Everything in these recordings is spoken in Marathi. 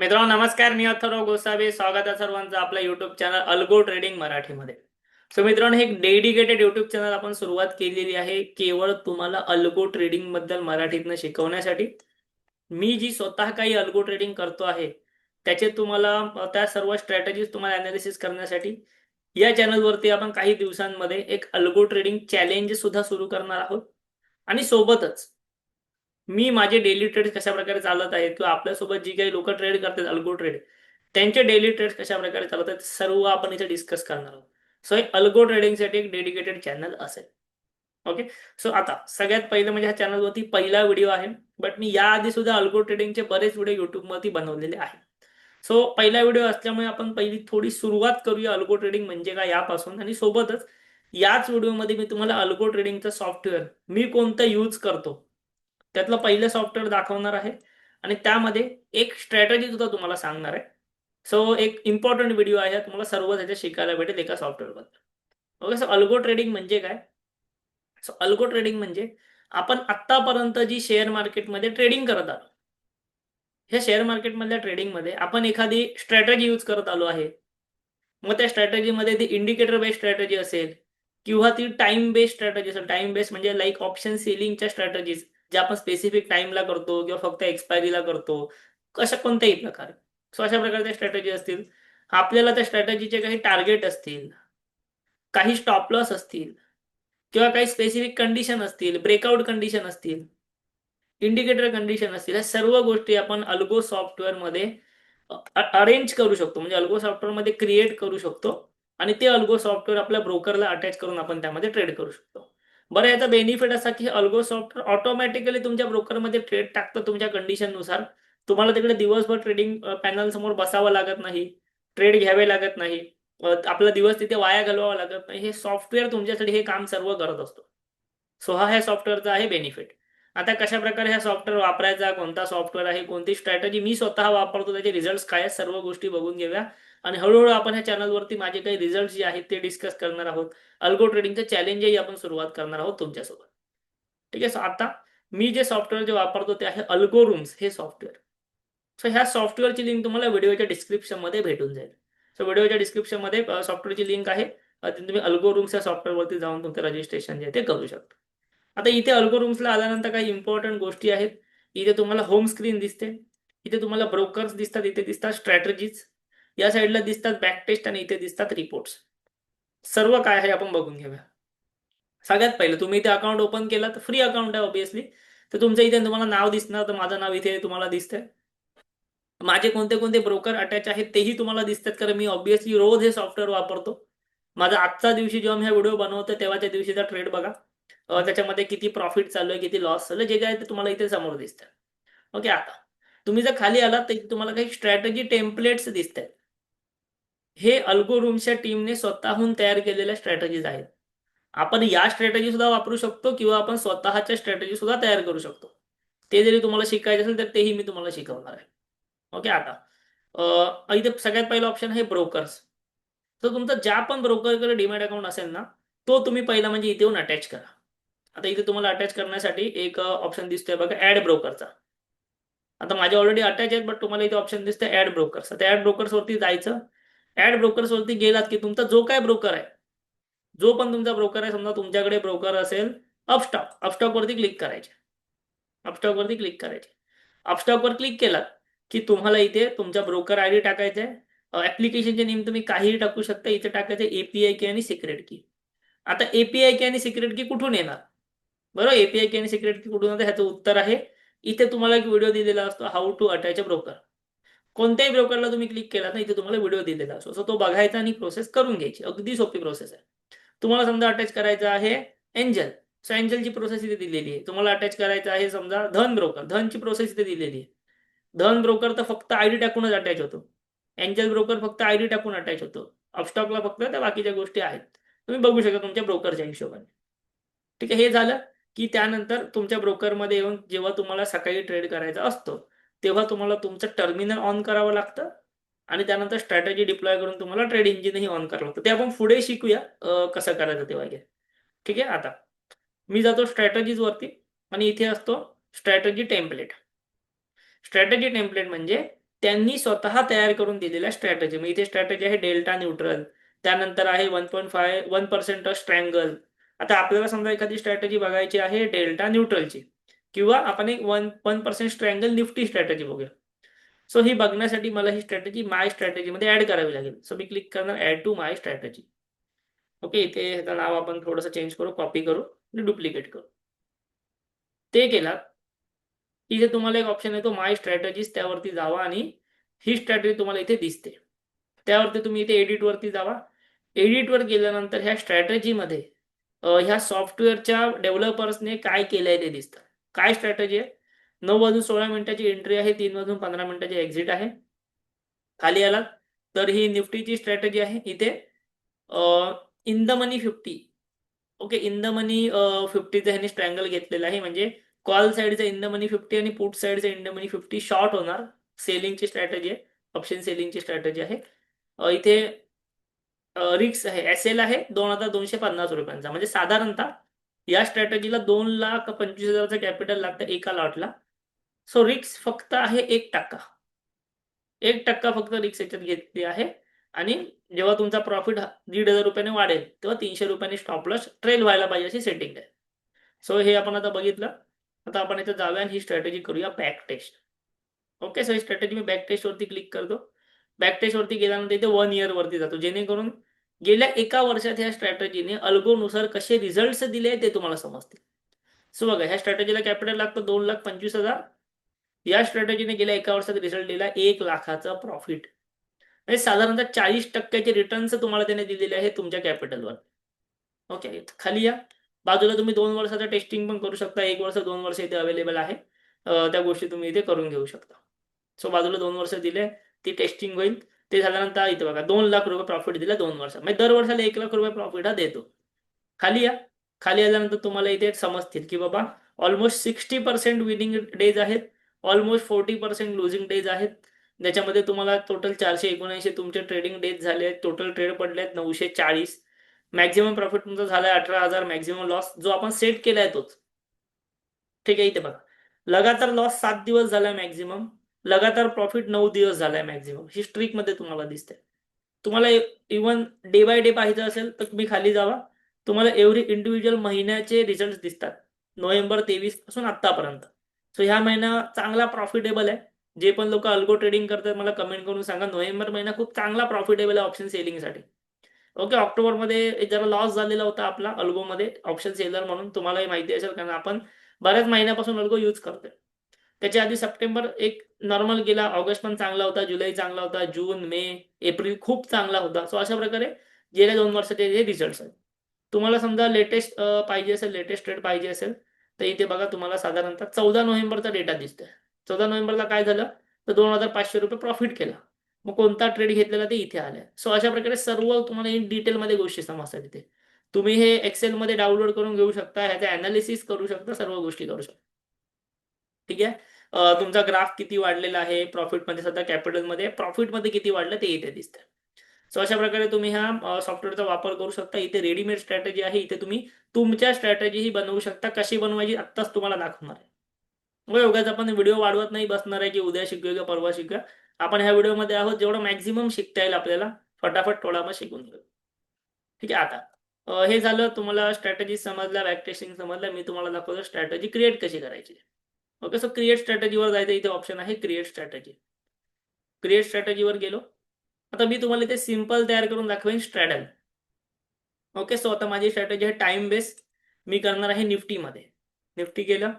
मित्रांनो नमस्कार. मी अथर्व गोसावी. स्वागत आहे सर्वांचं आपल्या युट्यूब चॅनल अल्गो ट्रेडिंग मराठीमध्ये. मित्रांनो, हे एक डेडिकेटेड युट्यूब चॅनल आपण सुरुवात केलेली आहे केवळ तुम्हाला अल्गो ट्रेडिंग बद्दल मराठीतनं शिकवण्यासाठी. मी जी स्वतः काही अल्गो ट्रेडिंग करतो आहे त्याचे तुम्हाला त्या सर्व स्ट्रॅटेजीज तुम्हाला अनालिसिस करण्यासाठी या चॅनलवरती आपण काही दिवसांमध्ये एक अल्गो ट्रेडिंग चॅलेंज सुद्धा सुरू करणार आहोत. आणि सोबतच मी माझे डेली ट्रेड्स कशा प्रकारे चालत आहेत किंवा आपल्यासोबत जी काही लोक ट्रेड करतात अल्गो ट्रेड, त्यांचे डेली ट्रेड्स कशा प्रकारे चालत आहेत सर्व आपण इथे डिस्कस करणार आहोत. सो एक अल्गो ट्रेडिंगसाठी एक डेडिकेटेड चॅनल असेल. ओके. सो आता सगळ्यात पहिलं म्हणजे ह्या चॅनलवरती पहिला व्हिडिओ आहे. बट मी याआधी सुद्धा अल्गो ट्रेडिंगचे बरेच व्हिडिओ युट्यूबवरती बनवलेले आहेत. सो पहिला व्हिडिओ असल्यामुळे आपण पहिली थोडी सुरुवात करूया अल्गो ट्रेडिंग म्हणजे काय यापासून. आणि सोबतच याच व्हिडिओमध्ये मी तुम्हाला अल्गो ट्रेडिंगचं सॉफ्टवेअर मी कोणतं यूज करतो त्यातलं पहिलं सॉफ्टवेअर दाखवणार आहे. आणि त्यामध्ये एक स्ट्रॅटेजी सुद्धा तुम्हाला सांगणार आहे. सो एक इम्पॉर्टंट व्हिडिओ आहे, तुम्हाला सर्व त्याच्यात शिकायला भेटेल एका सॉफ्टवेअरबद्दल. ओके. सो अल्गो ट्रेडिंग म्हणजे काय? सो अल्गो ट्रेडिंग म्हणजे आपण आत्तापर्यंत जी शेअर मार्केटमध्ये ट्रेडिंग करत आलो, ह्या शेअर मार्केटमधल्या ट्रेडिंगमध्ये आपण एखादी स्ट्रॅटेजी यूज करत आलो आहे. मग त्या स्ट्रॅटेजीमध्ये ती इंडिकेटर बेस्ड स्ट्रॅटेजी असेल किंवा ती टाइम बेस्ड स्ट्रॅटेजी असेल. टाइम बेस्ड म्हणजे लाईक ऑप्शन सेलिंगच्या स्ट्रॅटेजीज ज्या आपण स्पेसिफिक टाइमला करतो किंवा फक्त एक्सपायरीला करतो, कशा कोणत्याही प्रकारे. सो अशा प्रकारच्या स्ट्रॅटेजी असतील. आपल्याला त्या स्ट्रॅटेजीचे काही टार्गेट असतील, काही स्टॉप लॉस असतील किंवा काही स्पेसिफिक कंडिशन असतील, ब्रेकआउट कंडिशन असतील, इंडिकेटर कंडिशन असतील. या सर्व गोष्टी आपण अल्गो सॉफ्टवेअरमध्ये अरेंज करू शकतो, म्हणजे अल्गो सॉफ्टवेअरमध्ये क्रिएट करू शकतो. आणि ते अल्गो सॉफ्टवेअर आपल्या ब्रोकरला अटॅच करून आपण त्यामध्ये ट्रेड करू शकतो. बरं, याचा बेनिफिट असा की अल्गो सॉफ्टवेअर ऑटोमॅटिकली तुमच्या ब्रोकरमध्ये ट्रेड टाकतं तुमच्या कंडिशननुसार. तुम्हाला तिकडे दिवसभर ट्रेडिंग पॅनल समोर बसावं लागत नाही, ट्रेड घ्यावे लागत नाही, आपला दिवस तिथे वाया घालवावा लागत नाही. हे सॉफ्टवेअर तुमच्यासाठी हे काम सर्व करत असतो. सो हा ह्या सॉफ्टवेअरचा आहे बेनिफिट. आता कशा प्रकारे हा सॉफ्टवेअर वापरायचा, कोणता सॉफ्टवेअर आहे, कोणती स्ट्रॅटेजी मी स्वतः वापरतो, त्याचे रिझल्ट काय आहेत, सर्व गोष्टी बघून घेऊया. आणि हळूहळू आपण ह्या चॅनलवरती माझे काही रिझल्ट जे आहेत ते डिस्कस करणार आहोत. अल्गो ट्रेडिंगचं चॅलेंजही आपण सुरुवात करणार आहोत तुमच्यासोबत. ठीक आहे. सो आता मी जे सॉफ्टवेअर जे वापरतो ते आहे अल्गो रूम्स हे सॉफ्टवेअर. सो ह्या सॉफ्टवेअरची लिंक तुम्हाला व्हिडिओच्या डिस्क्रिप्शनमध्ये भेटून जाईल. सो व्हिडिओच्या डिस्क्रिप्शनमध्ये सॉफ्टवेअरची लिंक आहे. तिथे तुम्ही अल्गो रूम्स या सॉफ्टवेअरवरती जाऊन तुमचं रजिस्ट्रेशन जे आहे ते करू शकता. आता इथे अल्गोरिथम्सला आल्यानंतर काही इम्पॉर्टंट गोष्टी आहेत. इथे तुम्हाला होम स्क्रीन दिसते, इथे तुम्हाला ब्रोकर्स दिसतात, इथे दिसतात स्ट्रॅटेजीज, या साईडला दिसतात बॅक टेस्ट आणि इथे दिसतात रिपोर्ट्स. सर्व काय आहे आपण बघून घेऊया. सगळ्यात पहिलं तुम्ही इथे अकाउंट ओपन केलं तर फ्री अकाउंट आहे ऑब्विसली. तर तुमचं इथे तुम्हाला नाव दिसणार, तर माझं नाव इथे तुम्हाला दिसतंय. माझे कोणते कोणते ब्रोकर अटॅच आहेत तेही तुम्हाला दिसतात, कारण मी ऑब्विसली रोज हे सॉफ्टवेअर वापरतो. माझा आजचा दिवशी जेव्हा मी हा व्हिडिओ बनवतो तेव्हाच्या दिवशीचा ट्रेड बघा. त्याच्यामध्ये किती प्रॉफिट चालू आहे, किती लॉस चालू आहे, जे काय ते तुम्हाला इथे समोर दिसतं. ओके. आता तुम्ही जर खाली आलात तर तुम्हाला काही स्ट्रॅटेजी टेम्पलेट्स दिसत आहेत. हे अल्गोरिथमच्या टीमने स्वतःहून तयार केलेल्या स्ट्रॅटेजीज आहेत. आपण या स्ट्रॅटेजी सुद्धा वापरू शकतो किंवा आपण स्वतःच्या स्ट्रॅटेजी सुद्धा तयार करू शकतो. ते जरी तुम्हाला शिकायचे असेल तर तेही मी तुम्हाला शिकवणार आहे. ओके. आता इथे सगळ्यात पहिला ऑप्शन आहे ब्रोकर्स. तर तुमचा ज्या पण ब्रोकरकडे डीमॅट अकाउंट असेल ना, तो तुम्ही पहिला म्हणजे इथे येऊन अटॅच करा. आता इथे तुम्हाला अटॅच करण्यासाठी एक ऑप्शन दिसतोय बघा, ऍड ब्रोकरचा. आता माझे ऑलरेडी अटॅच आहेत, बट तुम्हाला इथे ऑप्शन दिसतोय ऍड ब्रोकर्स. आता ऍड ब्रोकर्स वरती जायचं. ऍड ब्रोकर्स वरती गेलात की तुमचा जो काय ब्रोकर आहे, जो पण तुमचा ब्रोकर आहे, समजा तुमच्याकडे ब्रोकर असेल अपस्टॉक वरती क्लिक करायचे. अपस्टॉक वरती क्लिक करायचे. अपस्टॉक वर क्लिक केलात की तुम्हाला इथे तुमचा ब्रोकर आयडी टाकायचा आहे. ऍप्लिकेशनचे नेम तुम्ही काहीही टाकू शकता. इथे टाकायचे एपीआय की आणि सिक्रेट की. आता एपीआय की आणि सिक्रेट की कुठून येणार? बरोबर, एपीआय की आणि सिक्रेट की कुठून येतं ह्याचं उत्तर आहे इथे तुम्हाला एक व्हिडिओ दिलेला असतो, how to attach a broker. कोणत्याही ब्रोकरला तुम्ही क्लिक केला ना, इथे तुम्हाला व्हिडिओ दिलेला असतो. सो तो बघायचा आणि प्रोसेस करून घ्यायची. अगदी सोपी प्रोसेस आहे. तुम्हाला समजा अटॅच करायचं आहे एंजल. सो एंजलची प्रोसेस इथे दिलेली आहे. तुम्हाला अटॅच करायचं आहे समजा धन ब्रोकर. धनची प्रोसेस इथे दिलेली आहे. धन ब्रोकर तर फक्त आयडी टाकूनच अटॅच होतो. एंजल ब्रोकर फक्त आयडी टाकून अटॅच होतो. अपस्टॉकला फक्त त्या बाकीच्या गोष्टी आहेत. तुम्ही बघू शकता तुमच्या ब्रोकरच्या हिशोबाने. ठीक आहे. हे झालं की त्यानंतर तुमच्या ब्रोकरमध्ये येऊन जेव्हा तुम्हाला सकाळी ट्रेड करायचा असतो तेव्हा तुम्हाला तुमचं टर्मिनल ऑन करावं लागतं. आणि त्यानंतर स्ट्रॅटेजी डिप्लॉय करून तुम्हाला ट्रेड इंजिनही ऑन करावं लागतं. ते आपण पुढे शिकूया कसं करायचं ते वगैरे. ठीक आहे. आता मी जातो स्ट्रॅटेजीज वरती आणि इथे असतो स्ट्रॅटेजी टेम्पलेट. स्ट्रॅटेजी टेम्पलेट म्हणजे त्यांनी स्वतः तयार करून दिलेल्या स्ट्रॅटेजी. मग इथे स्ट्रॅटेजी आहे डेल्टा न्यूट्रल, त्यानंतर आहे 1.5 स्ट्रँगल. आता आपल्याला समजा एखादी स्ट्रॅटेजी बघायची आहे डेल्टा न्यूट्रलची, किंवा आपण एक 1% स्ट्रँगल निफ्टी स्ट्रॅटेजी बघूया. सो ही बघण्यासाठी मला ही स्ट्रॅटेजी माय स्ट्रॅटेजी मध्ये ऍड करावी लागेल. सो मी क्लिक करणार add to my strategy. Okay, इथे ह्याचं नाव आपण थोडंसं चेंज करू, कॉपी करू आणि डुप्लिकेट करू. ते केला इथे तुम्हाला एक ऑप्शन येतो माय स्ट्रॅटेजीज, त्यावरती जावा आणि ही स्ट्रॅटेजी तुम्हाला इथे दिसते. त्यावरती तुम्ही इथे एडिट वरती जावा. एडिटवर गेल्यानंतर ह्या स्ट्रॅटेजीमध्ये ह्या सॉफ्टवेअरच्या डेव्हलपर्सने काय केलंय ते दिसतं. काय स्ट्रॅटेजी आहे? 9:16 एंट्री आहे, 3:15 एक्झिट आहे. खाली आलात तर ही निफ्टीची स्ट्रॅटेजी आहे. इथे in the money 50. Okay, in the money 50चा ह्याने स्ट्रँगल घेतलेला आहे, म्हणजे कॉल साईडचा इन द मनी 50 आणि पुट साईडचा इन द मनी 50 शॉर्ट होणार. सेलिंगची स्ट्रॅटेजी आहे, ऑप्शन सेलिंगची स्ट्रॅटेजी आहे. इथे रिक्स आहे, एसएल आहे 2,250 रुपयांचा, म्हणजे साधारणतः या स्ट्रॅटेजीला 2,25,000चं कॅपिटल लागतं एका लॉटला. सो रिक्स फक्त आहे 1%. 1% फक्त रिक्स याच्यात घेतली आहे. आणि जेव्हा तुमचा प्रॉफिट 1,500 रुपयाने वाढेल तेव्हा 300 रुपयांनी स्टॉप लॉस ट्रेल व्हायला पाहिजे अशी सेटिंग आहे. सो हे आपण आता बघितलं. आता आपण इथे जाऊया आणि ही स्ट्रॅटेजी करूया बॅक टेस्ट. ओके, सो ही स्ट्रॅटेजी मी बॅक टेस्ट वरती क्लिक करतो. बॅक टेस्ट वरती गेल्यानंतर इथे 1 इयर वरती जातो, जेणेकरून गेल्या एका वर्षात ह्या स्ट्रॅटेजीने अल्गोनुसार कसे रिझल्ट दिले ते तुम्हाला समजतील. सो बघा, ह्या स्ट्रॅटेजीला कॅपिटल लागतं 2,25,000. या स्ट्रॅटेजीने गेल्या एका वर्षात रिझल्ट दिला 1 लाखाचा प्रॉफिट, म्हणजे साधारणतः 40% रिटर्न्स तुम्हाला त्याने दिलेले आहे तुमच्या कॅपिटलवर. ओके, खाली या. बाजूला तुम्ही 2 वर्षाचं टेस्टिंग पण करू शकता. 1 वर्ष 2 वर्ष इथे अवेलेबल आहे. त्या गोष्टी तुम्ही इथे करून घेऊ शकता. सो बाजूला 2 वर्ष दिले, ती टेस्टिंग होईल. ते झाल्यानंतर इथे बघा 2 लाख रुपये प्रॉफिट दिला 2 वर्षात, म्हणजे दर वर्षाला 1 लाख रुपये प्रॉफिट हा देतो. खाली या. खाली आल्यानंतर तुम्हाला इथे समजतील की बाबा ऑलमोस्ट 60% विनिंग डेज आहेत, ऑलमोस्ट 40% लुझिंग डेज आहेत. त्याच्यामध्ये तुम्हाला टोटल 479 तुमचे ट्रेडिंग डेज झाले आहेत. टोटल ट्रेड पडले आहेत 940. मॅक्झिमम प्रॉफिट तुमचा झालाय 18,000. मॅक्झिमम लॉस जो आपण सेट केलाय तोच. ठीक आहे, इथे बघा लगातार लॉस 7 दिवस झालाय मॅक्झिमम, लगातार प्रॉफिट 9 दिवस झालाय मॅक्झिमम. ही स्ट्रीक मध्ये तुम्हाला दिसते. तुम्हाला इव्हन डे बाय डे पाहिजे असेल तर तुम्ही खाली जावा. तुम्हाला एव्हरी इंडिव्हिज्युअल महिन्याचे रिझल्ट दिसतात नोव्हेंबर 23 पासून आतापर्यंत. सो ह्या महिना चांगला प्रॉफिटेबल आहे. जे पण लोक अल्गो ट्रेडिंग करतात मला कमेंट करून सांगा, नोव्हेंबर महिना खूप चांगला प्रॉफिटेबल आहे ऑप्शन सेलिंगसाठी. ओके, ऑक्टोबरमध्ये जरा लॉस झालेला होता आपला अल्गोमध्ये ऑप्शन सेलर म्हणून, तुम्हालाही माहिती असेल कारण आपण बऱ्याच महिन्यापासून अल्गो यूज करतोय. त्याच्या आधी सप्टेंबर एक नॉर्मल गेला, ऑगस्ट पण चांगला होता, जुलै चांगला होता, जून मे एप्रिल खूप चांगला होता. सो अशा प्रकारे गेल्या 2 वर्षाचे हे रिझल्ट आहेत. तुम्हाला समजा लेटेस्ट पाहिजे असेल, लेटेस्ट ट्रेड पाहिजे असेल तर इथे बघा तुम्हाला साधारणतः 14 नोव्हेंबरचा डेटा दिसतोय. 14 नोव्हेंबरला काय झालं तर 2,500 रुपये प्रॉफिट केला. मग कोणता ट्रेड घेतलेला ते इथे आले. सो अशा प्रकारे सर्व तुम्हाला इन डिटेलमध्ये गोष्टी समजतात. इथे तुम्ही हे एक्सेलमध्ये डाउनलोड करून घेऊ शकता, ह्याचा अनालिसिस करू शकता, सर्व गोष्टी करू शकता. ठीक आहे, तुमचा ग्राफ किती वाढलेला आहे प्रॉफिटमध्ये, सध्या कॅपिटलमध्ये प्रॉफिटमध्ये किती वाढलं ते इथे दिसतं. सो अशा प्रकारे तुम्ही ह्या सॉफ्टवेअरचा वापर करू शकता. इथे रेडीमेड स्ट्रॅटेजी आहे, इथे तुम्ही तुमच्या स्ट्रॅटेजीही बनवू शकता. कशी बनवायची आत्ताच तुम्हाला दाखवणार आहे. मग उगाच आपण व्हिडिओ वाढवत नाही बसणार आहे की उद्या शिकूया किंवा परवा शिकूया. आपण ह्या व्हिडिओमध्ये आहोत, जेवढं मॅक्झिमम शिकता येईल आपल्याला फटाफट थोडा मग शिकून घेऊ. ठीक आहे, आता हे झालं, तुम्हाला स्ट्रॅटेजी समजल्या, बॅक टेस्टिंग समजलं. मी तुम्हाला दाखवतो स्ट्रॅटेजी क्रिएट कशी करायची. ओके, सो क्रिएट स्ट्रॅटेजीवर जायचं, इथे ऑप्शन आहे क्रिएट स्ट्रॅटेजी. क्रिएट स्ट्रॅटेजीवर गेलो. आता मी तुम्हाला इथे सिंपल तयार करून दाखवेन स्ट्रॅडल. ओके, सो आता माझी स्ट्रॅटेजी आहे टाइम बेस्ड. मी करणार आहे निफ्टीमध्ये. निफ्टी केलं,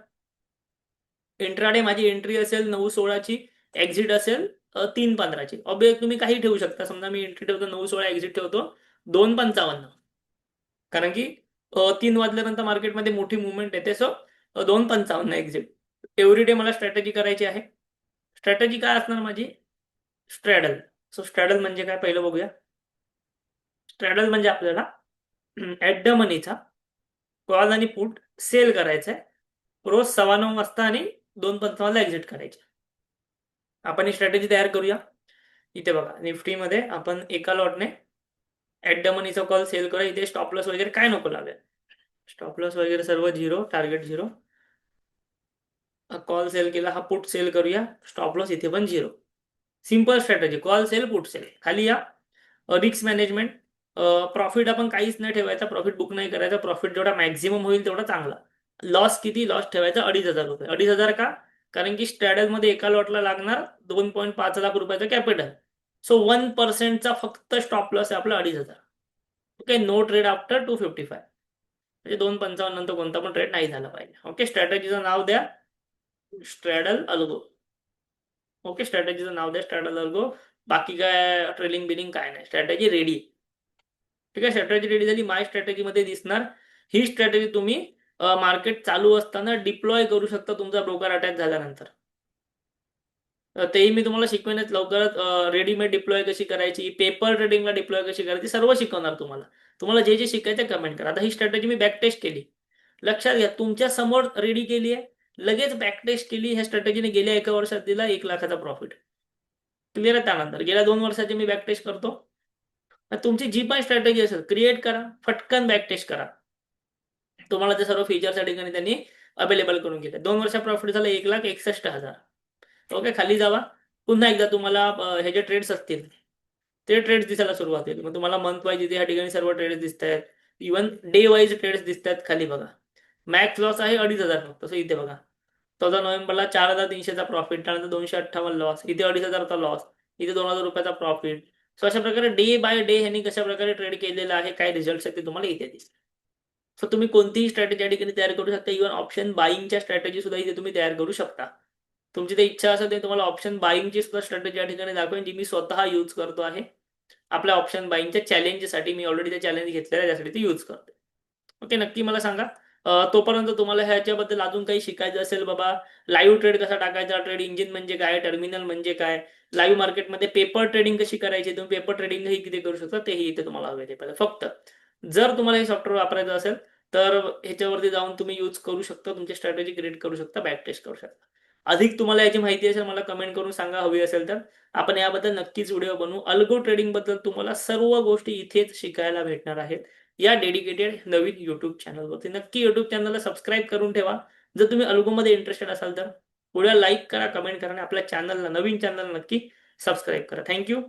इंट्राडे माझी एंट्री असेल 9:16ची, एक्झिट असेल 3:15ची. ऑब्वियस तुम्ही काही ठेवू शकता. समजा मी एंट्री ठेवतो 9:16, एक्झिट ठेवतो 2:55, कारण की 3 वाजल्यानंतर मार्केटमध्ये मोठी मुवमेंट येते. So 2:55 exit. एव्हरी डे मला स्ट्रॅटेजी करायची आहे. स्ट्रॅटेजी काय असणार माझी? स्ट्रॅडल. सो स्ट्रॅडल म्हणजे काय पहिलं बघूया. स्ट्रॅडल म्हणजे आपल्याला ऍट द मनीचा कॉल आणि पुट सेल करायचा आहे रोज 9:15 वाजता आणि 2:55 ला एक्झिट करायचे. आपण ही स्ट्रॅटेजी तयार करूया. इथे बघा निफ्टीमध्ये आपण एका लॉटने ऍट द मनीचा कॉल सेल करूया. इथे स्टॉप लॉस वगैरे काय नको लावेल. स्टॉप लॉस वगैरे सर्व 0, टार्गेट 0. कॉल सेल केला, हा पुट सेल करूया, स्टॉप लॉस इथे पण 0. Simple strategy, call sell put sell. खाली या. Risk management. प्रॉफिट आपण काहीच नाही ठेवायचा, प्रॉफिट बुक नाही करायचा, प्रॉफिट जेवढा मॅक्झिमम होईल तेवढा चांगला. लॉस किती, लॉस ठेवायचा 2,500 रुपये. 2,500 का? कारण की स्ट्रॅडल मध्ये एका लॉटला लागणार 2.5 लाख रुपयाचं कॅपिटल. सो 1%चा फक्त स्टॉप लॉस आहे आपला 2,500. Okay, no trade after 255. म्हणजे 2.55 नंतर कोणता पण ट्रेड नाही झाला पाहिजे. ओके, स्ट्रॅटेजीचं नाव द्या स्ट्रॅडल अल्गो. ओके, स्ट्रॅटेजीचं नाव द्या स्ट्रॅडल अल्गो. बाकी काय ट्रेलिंग बिलिंग काय नाही, स्ट्रॅटेजी रेडी. ठीक आहे, स्ट्रॅटेजी रेडी झाली, माय स्ट्रॅटेजी मध्ये दिसणार. ही स्ट्रॅटेजी तुम्ही मार्केट चालू असताना डिप्लॉय करू शकता तुमचा ब्रोकर अटॅक झाल्यानंतर. तेही मी तुम्हाला शिकवेनच लवकरच. रेडीमेड डिप्लॉय कशी करायची, पेपर ट्रेडिंगला डिप्लॉय कशी करायची, सर्व शिकवणार तुम्हाला. तुम्हाला जे जे शिकायचं कमेंट करा. आता ही स्ट्रॅटेजी मी बॅक टेस्ट केली, लक्षात घ्या, तुमच्या समोर रेडी केली आहे, लगेच बॅक टेस्ट केली. ह्या स्ट्रॅटेजीने गेल्या 1 वर्षात दिला 1 लाखाचा प्रॉफिट. क्लिअर आहे. त्यानंतर गेल्या 2 वर्षाची मी बॅक टेस्ट करतो. तुमची जी पण स्ट्रॅटेजी असेल क्रिएट करा, फटकन बॅक टेस्ट करा. तुम्हाला ते सर्व फीचर्स या ठिकाणी त्यांनी अवेलेबल करून घेतले. 2 वर्षा प्रॉफिट झालं 1,61,000. ओके, खाली जावा. पुन्हा एकदा तुम्हाला हे जे ट्रेड्स असतील ते ट्रेड्स दिसायला सुरुवात होईल. मग तुम्हाला मंथ वाईज इथे या ठिकाणी सर्व ट्रेड्स दिसत आहेत. इव्हन डे वाईज ट्रेड्स दिसत आहेत. खाली बघा, मॅक्स लॉस आहे 2,500 फक्त. तसं इथे बघा, 14 नोव्हेंबरला 4,300चा प्रॉफिट, त्यानंतर 258 लॉस, इथे 2,500चा लॉस, इथे 2,000 रुपयाचा प्रॉफिट. सो अशा प्रकारे डे बाय डे ह्यांनी कशा प्रकारे ट्रेड केलेला आहे, काय रिझल्ट आहेत ते तुम्हाला इथे दिसतील. सो तुम्ही कोणतीही स्ट्रॅटेजी या ठिकाणी तयार करू शकता. इव्हन ऑप्शन बाईंगच्या स्ट्रॅटेजी सुद्धा इथे तुम्ही तयार करू शकता. तुमची ते इच्छा असेल ते तुम्हाला ऑप्शन बाईंगची सुद्धा स्ट्रॅटेजी या ठिकाणी दाखवेन, जी मी स्वतः यूज करतो आहे. आपल्या ऑप्शन बाईंगच्या चॅलेंजसाठी मी ऑलरेडी ते चॅलेंज घेतलेलं आहे, त्यासाठी ते यूज करते. ओके, नक्की मला सांगा. तोपर्यंत तुम्हाला ह्याच्याबद्दल अजून काही शिकायचं असेल, बाबा लाईव्ह ट्रेड कसा टाकायचा, ट्रेड इंजिन म्हणजे काय, टर्मिनल म्हणजे काय, लाईव्ह मार्केटमध्ये पेपर ट्रेडिंग कशी करायची, तुम्ही पेपर ट्रेडिंगही किती करू शकता, तेही इथे तुम्हाला अवेलेबल आहे. फक्त जर तुम्हाला हे सॉफ्टवेअर वापरायचं असेल तर ह्याच्यावरती जाऊन तुम्ही यूज करू शकता, तुमची स्ट्रॅटेजी क्रिएट करू शकता, बॅक टेस्ट करू शकता. अधिक तुम्हाला याची माहिती असेल मला कमेंट करून सांगा, हवी असेल तर आपण याबद्दल नक्कीच व्हिडिओ बनवू. अल्गो ट्रेडिंग बद्दल तुम्हाला सर्व गोष्टी इथेच शिकायला भेटणार आहेत, या डेडिकेटेड नवीन युट्यूब चॅनलवरती. नक्की युट्यूब चॅनलला सबस्क्राईब करून ठेवा जर तुम्ही अल्गोमध्ये इंटरेस्टेड असाल तर. व्हिडिओ लाईक करा, कमेंट करा आणि आपल्या चॅनलला, नवीन चॅनलला नक्की सबस्क्राईब करा. थँक्यू.